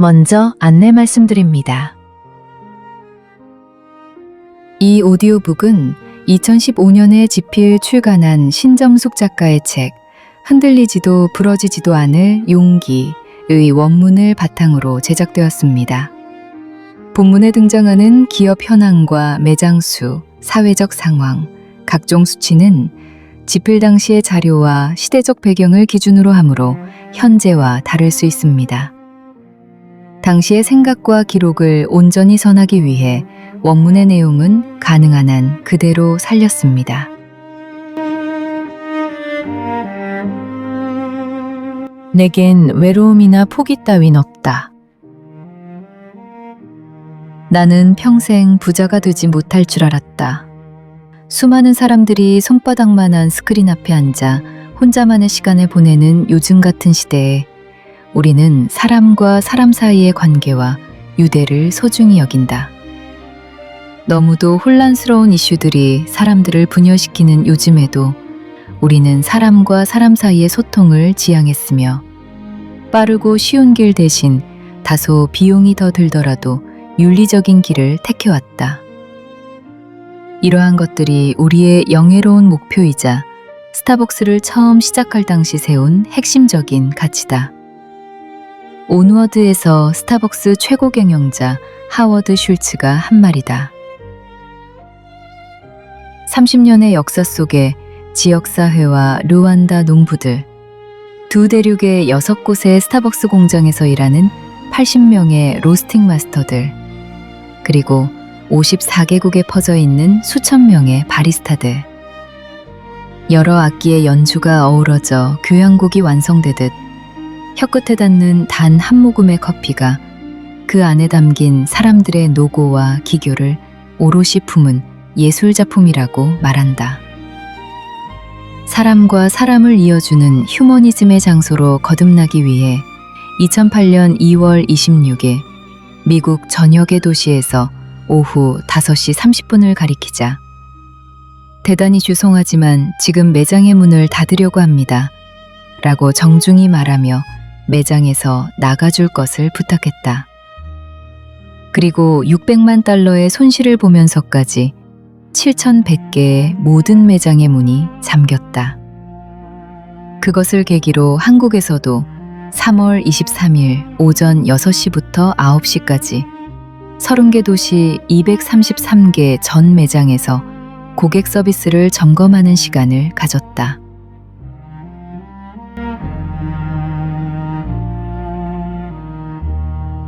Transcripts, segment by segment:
먼저 안내 말씀드립니다. 이 오디오북은 2015년에 집필 출간한 신정숙 작가의 책 흔들리지도 부러지지도 않을 용기의 원문을 바탕으로 제작되었습니다. 본문에 등장하는 기업 현황과 매장 수, 사회적 상황, 각종 수치는 집필 당시의 자료와 시대적 배경을 기준으로 하므로 현재와 다를 수 있습니다. 당시의 생각과 기록을 온전히 전하기 위해 원문의 내용은 가능한 한 그대로 살렸습니다. 내겐 외로움이나 포기 따윈 없다. 나는 평생 부자가 되지 못할 줄 알았다. 수많은 사람들이 손바닥만한 스크린 앞에 앉아 혼자만의 시간을 보내는 요즘 같은 시대에 우리는 사람과 사람 사이의 관계와 유대를 소중히 여긴다. 너무도 혼란스러운 이슈들이 사람들을 분열시키는 요즘에도 우리는 사람과 사람 사이의 소통을 지향했으며 빠르고 쉬운 길 대신 다소 비용이 더 들더라도 윤리적인 길을 택해왔다. 이러한 것들이 우리의 영예로운 목표이자 스타벅스를 처음 시작할 당시 세운 핵심적인 가치다. 온워드에서 스타벅스 최고 경영자 하워드 슐츠가 한 말이다. 30년의 역사 속에 지역사회와 르완다 농부들, 두 대륙의 6곳의 스타벅스 공장에서 일하는 80명의 로스팅 마스터들, 그리고 54개국에 퍼져 있는 수천 명의 바리스타들. 여러 악기의 연주가 어우러져 교향곡이 완성되듯 혀끝에 닿는 단 한 모금의 커피가 그 안에 담긴 사람들의 노고와 기교를 오롯이 품은 예술작품이라고 말한다. 사람과 사람을 이어주는 휴머니즘의 장소로 거듭나기 위해 2008년 2월 26일 미국 전역의 도시에서 오후 5시 30분을 가리키자 대단히 죄송하지만 지금 매장의 문을 닫으려고 합니다. 라고 정중히 말하며 매장에서 나가줄 것을 부탁했다. 그리고 600만 달러의 손실을 보면서까지 7,100개의 모든 매장의 문이 잠겼다. 그것을 계기로 한국에서도 3월 23일 오전 6시부터 9시까지 30개 도시 233개 전 매장에서 고객 서비스를 점검하는 시간을 가졌다.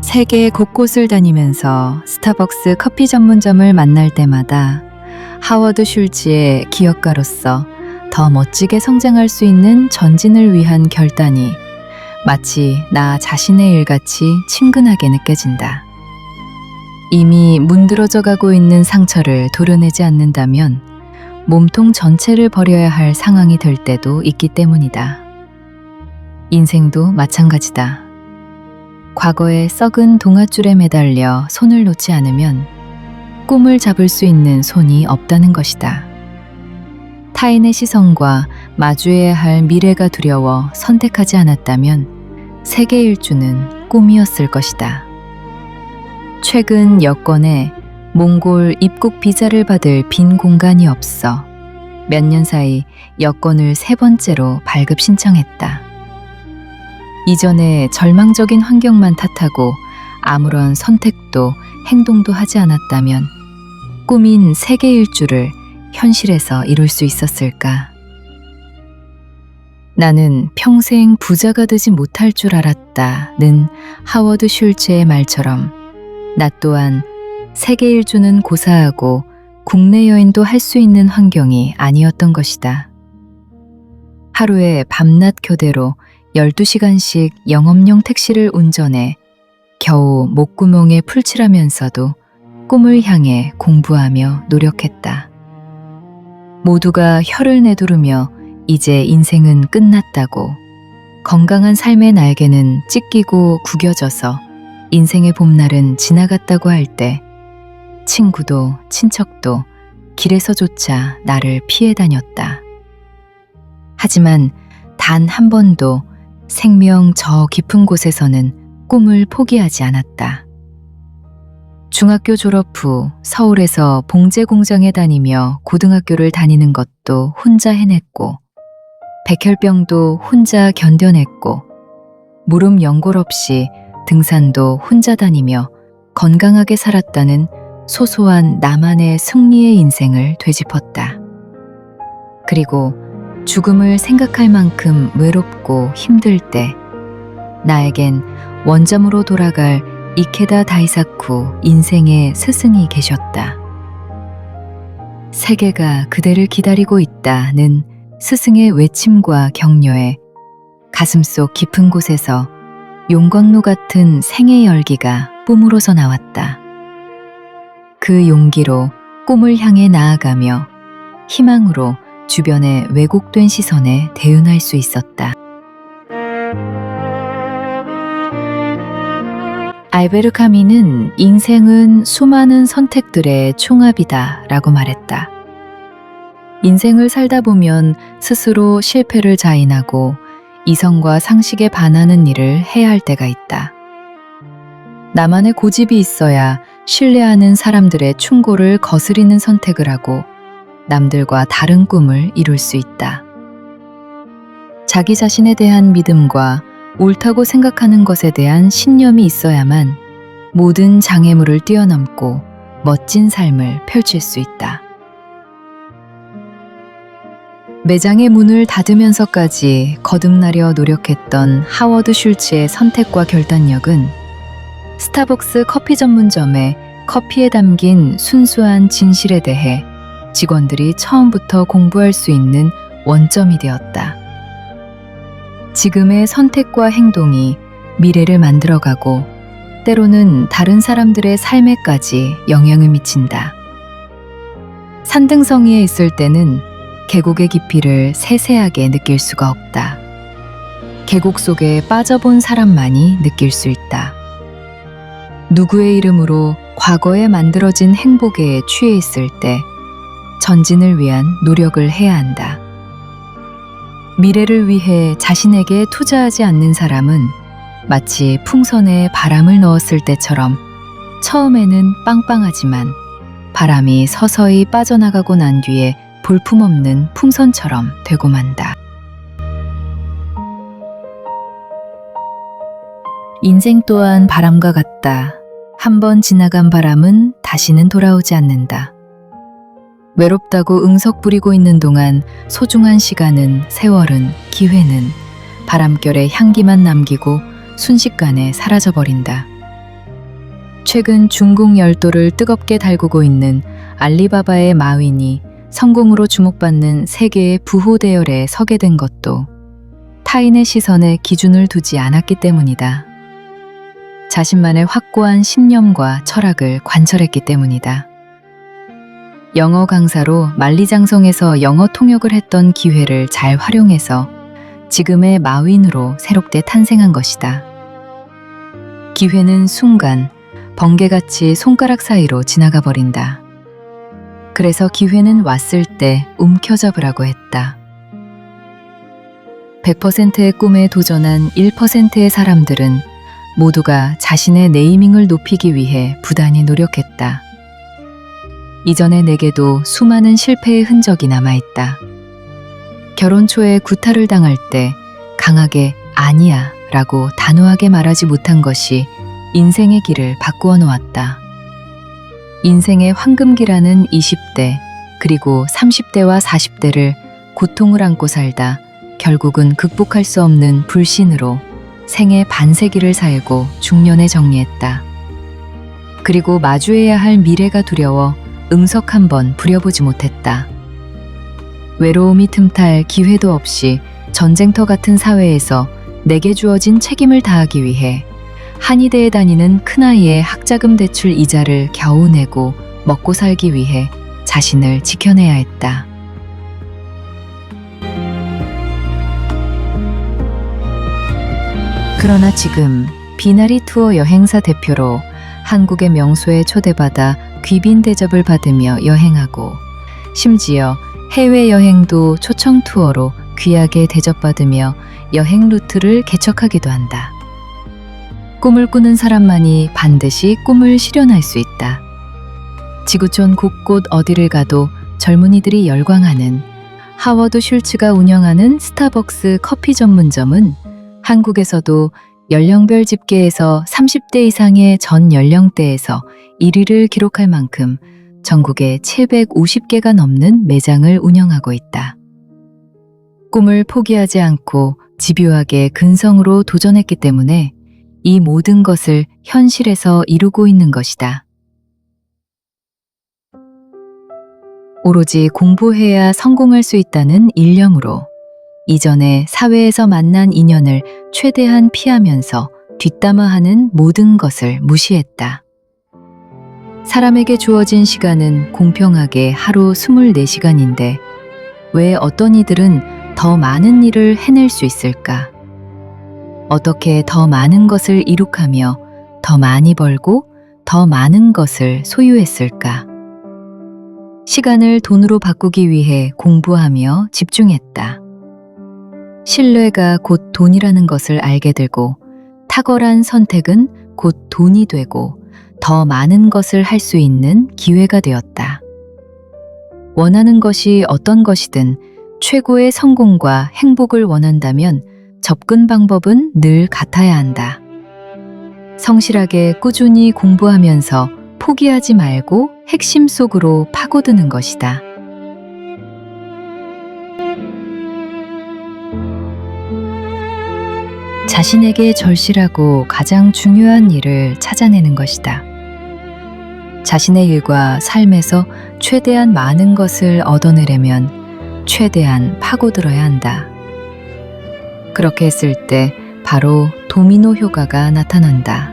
세계 곳곳을 다니면서 스타벅스 커피 전문점을 만날 때마다 하워드 슐츠의 기업가로서 더 멋지게 성장할 수 있는 전진을 위한 결단이 마치 나 자신의 일같이 친근하게 느껴진다. 이미 문드러져 가고 있는 상처를 도려내지 않는다면 몸통 전체를 버려야 할 상황이 될 때도 있기 때문이다. 인생도 마찬가지다. 과거의 썩은 동아줄에 매달려 손을 놓지 않으면 꿈을 잡을 수 있는 손이 없다는 것이다. 타인의 시선과 마주해야 할 미래가 두려워 선택하지 않았다면 세계 일주는 꿈이었을 것이다. 최근 여권에 몽골 입국 비자를 받을 빈 공간이 없어 몇 년 사이 여권을 3번째로 발급 신청했다. 이전에 절망적인 환경만 탓하고 아무런 선택도 행동도 하지 않았다면 꿈인 세계 일주를 현실에서 이룰 수 있었을까? 나는 평생 부자가 되지 못할 줄 알았다는 하워드 슐츠의 말처럼 나 또한 세계 일주는 고사하고 국내 여행도 할 수 있는 환경이 아니었던 것이다. 하루에 밤낮 교대로 12시간씩 영업용 택시를 운전해 겨우 목구멍에 풀칠하면서도 꿈을 향해 공부하며 노력했다. 모두가 혀를 내두르며 이제 인생은 끝났다고, 건강한 삶의 날개는 찢기고 구겨져서 인생의 봄날은 지나갔다고 할 때 친구도 친척도 길에서조차 나를 피해 다녔다. 하지만 단 한 번도 생명 저 깊은 곳에서는 꿈을 포기하지 않았다. 중학교 졸업 후 서울에서 봉제 공장에 다니며 고등학교를 다니는 것도 혼자 해냈고, 백혈병도 혼자 견뎌냈고, 무릎 연골 없이 등산도 혼자 다니며 건강하게 살았다는 소소한 나만의 승리의 인생을 되짚었다. 그리고 죽음을 생각할 만큼 외롭고 힘들 때 나에겐 원점으로 돌아갈 이케다 다이사쿠 인생의 스승이 계셨다. 세계가 그대를 기다리고 있다는 스승의 외침과 격려에 가슴속 깊은 곳에서 용광로 같은 생의 열기가 뿜으로서 나왔다. 그 용기로 꿈을 향해 나아가며 희망으로 주변의 왜곡된 시선에 대응할 수 있었다. 알베르 카미는 인생은 수많은 선택들의 총합이다 라고 말했다. 인생을 살다 보면 스스로 실패를 자인하고 이성과 상식에 반하는 일을 해야 할 때가 있다. 나만의 고집이 있어야 신뢰하는 사람들의 충고를 거스리는 선택을 하고 남들과 다른 꿈을 이룰 수 있다. 자기 자신에 대한 믿음과 옳다고 생각하는 것에 대한 신념이 있어야만 모든 장애물을 뛰어넘고 멋진 삶을 펼칠 수 있다. 매장의 문을 닫으면서까지 거듭나려 노력했던 하워드 슐츠의 선택과 결단력은 스타벅스 커피 전문점의 커피에 담긴 순수한 진실에 대해 직원들이 처음부터 공부할 수 있는 원점이 되었다. 지금의 선택과 행동이 미래를 만들어가고 때로는 다른 사람들의 삶에까지 영향을 미친다. 산등성이에 있을 때는 계곡의 깊이를 세세하게 느낄 수가 없다. 계곡 속에 빠져본 사람만이 느낄 수 있다. 누구의 이름으로 과거에 만들어진 행복에 취해 있을 때 전진을 위한 노력을 해야 한다. 미래를 위해 자신에게 투자하지 않는 사람은 마치 풍선에 바람을 넣었을 때처럼 처음에는 빵빵하지만 바람이 서서히 빠져나가고 난 뒤에 볼품없는 풍선처럼 되고 만다. 인생 또한 바람과 같다. 한번 지나간 바람은 다시는 돌아오지 않는다. 외롭다고 응석 부리고 있는 동안 소중한 시간은, 세월은, 기회는 바람결에 향기만 남기고 순식간에 사라져버린다. 최근 중국 열도를 뜨겁게 달구고 있는 알리바바의 마윈이 성공으로 주목받는 세계의 부호 대열에 서게 된 것도 타인의 시선에 기준을 두지 않았기 때문이다. 자신만의 확고한 신념과 철학을 관철했기 때문이다. 영어 강사로 만리장성에서 영어 통역을 했던 기회를 잘 활용해서 지금의 마윈으로 새롭게 탄생한 것이다. 기회는 순간 번개같이 손가락 사이로 지나가 버린다. 그래서 기회는 왔을 때 움켜잡으라고 했다. 100%의 꿈에 도전한 1%의 사람들은 모두가 자신의 네이밍을 높이기 위해 부단히 노력했다. 이전에 내게도 수많은 실패의 흔적이 남아있다. 결혼 초에 구타를 당할 때 강하게 아니야 라고 단호하게 말하지 못한 것이 인생의 길을 바꾸어 놓았다. 인생의 황금기라는 20대 그리고 30대와 40대를 고통을 안고 살다 결국은 극복할 수 없는 불신으로 생의 반세기를 살고 중년에 정리했다. 그리고 마주해야 할 미래가 두려워 응석 한번 부려보지 못했다. 외로움이 틈탈 기회도 없이 전쟁터 같은 사회에서 내게 주어진 책임을 다하기 위해 한의대에 다니는 큰아이의 학자금 대출 이자를 겨우 내고 먹고 살기 위해 자신을 지켜내야 했다. 그러나 지금 비나리 투어 여행사 대표로 한국의 명소에 초대받아 귀빈 대접을 받으며 여행하고 심지어 해외여행도 초청 투어로 귀하게 대접받으며 여행 루트를 개척하기도 한다. 꿈을 꾸는 사람만이 반드시 꿈을 실현할 수 있다. 지구촌 곳곳 어디를 가도 젊은이들이 열광하는 하워드 슐츠가 운영하는 스타벅스 커피 전문점은 한국에서도 연령별 집계에서 30대 이상의 전 연령대에서 1위를 기록할 만큼 전국에 750개가 넘는 매장을 운영하고 있다. 꿈을 포기하지 않고 집요하게 근성으로 도전했기 때문에 이 모든 것을 현실에서 이루고 있는 것이다. 오로지 공부해야 성공할 수 있다는 일념으로 이전에 사회에서 만난 인연을 최대한 피하면서 뒷담화하는 모든 것을 무시했다. 사람에게 주어진 시간은 공평하게 하루 24시간인데 왜 어떤 이들은 더 많은 일을 해낼 수 있을까? 어떻게 더 많은 것을 이룩하며 더 많이 벌고 더 많은 것을 소유했을까? 시간을 돈으로 바꾸기 위해 공부하며 집중했다. 신뢰가 곧 돈이라는 것을 알게 되고 탁월한 선택은 곧 돈이 되고 더 많은 것을 할 수 있는 기회가 되었다. 원하는 것이 어떤 것이든 최고의 성공과 행복을 원한다면 접근 방법은 늘 같아야 한다. 성실하게 꾸준히 공부하면서 포기하지 말고 핵심 속으로 파고드는 것이다. 자신에게 절실하고 가장 중요한 일을 찾아내는 것이다. 자신의 일과 삶에서 최대한 많은 것을 얻어내려면 최대한 파고들어야 한다. 그렇게 했을 때 바로 도미노 효과가 나타난다.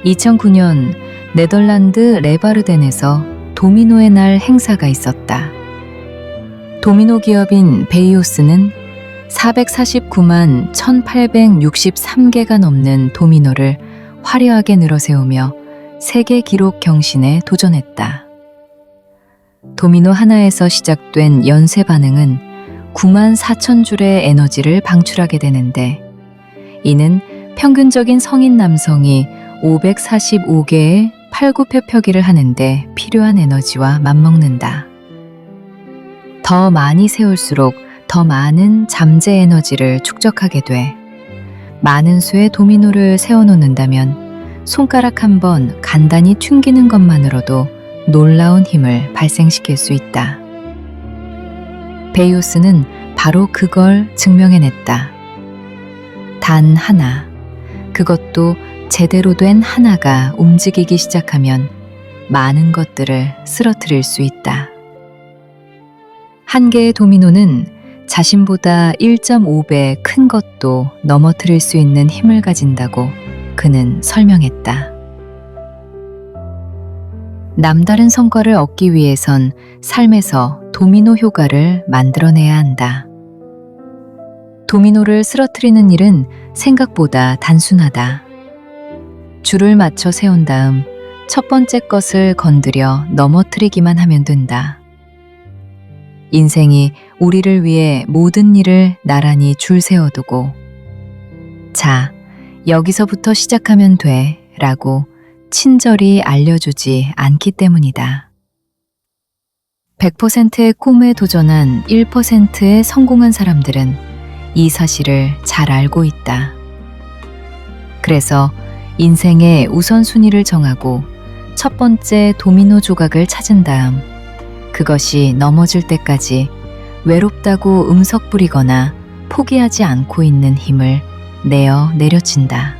2009년 네덜란드 레바르덴에서 도미노의 날 행사가 있었다. 도미노 기업인 베이오스는 449만 1863개가 넘는 도미노를 화려하게 늘어세우며 세계 기록 경신에 도전했다. 도미노 하나에서 시작된 연쇄 반응은 9만 4천 줄의 에너지를 방출하게 되는데 이는 평균적인 성인 남성이 545개의 팔굽혀펴기를 하는데 필요한 에너지와 맞먹는다. 더 많이 세울수록 더 많은 잠재 에너지를 축적하게 돼 많은 수의 도미노를 세워놓는다면 손가락 한 번 간단히 튕기는 것만으로도 놀라운 힘을 발생시킬 수 있다. 베이오스는 바로 그걸 증명해냈다. 단 하나, 그것도 제대로 된 하나가 움직이기 시작하면 많은 것들을 쓰러뜨릴 수 있다. 한 개의 도미노는 자신보다 1.5배 큰 것도 넘어뜨릴 수 있는 힘을 가진다고 그는 설명했다. 남다른 성과를 얻기 위해선 삶에서 도미노 효과를 만들어내야 한다. 도미노를 쓰러뜨리는 일은 생각보다 단순하다. 줄을 맞춰 세운 다음 첫 번째 것을 건드려 넘어뜨리기만 하면 된다. 인생이 우리를 위해 모든 일을 나란히 줄 세워두고 자, 여기서부터 시작하면 돼 라고 친절히 알려주지 않기 때문이다. 100%의 꿈에 도전한 1%의 성공한 사람들은 이 사실을 잘 알고 있다. 그래서 인생의 우선순위를 정하고 첫 번째 도미노 조각을 찾은 다음 그것이 넘어질 때까지 외롭다고 음석 부리거나 포기하지 않고 있는 힘을 내어 내려친다.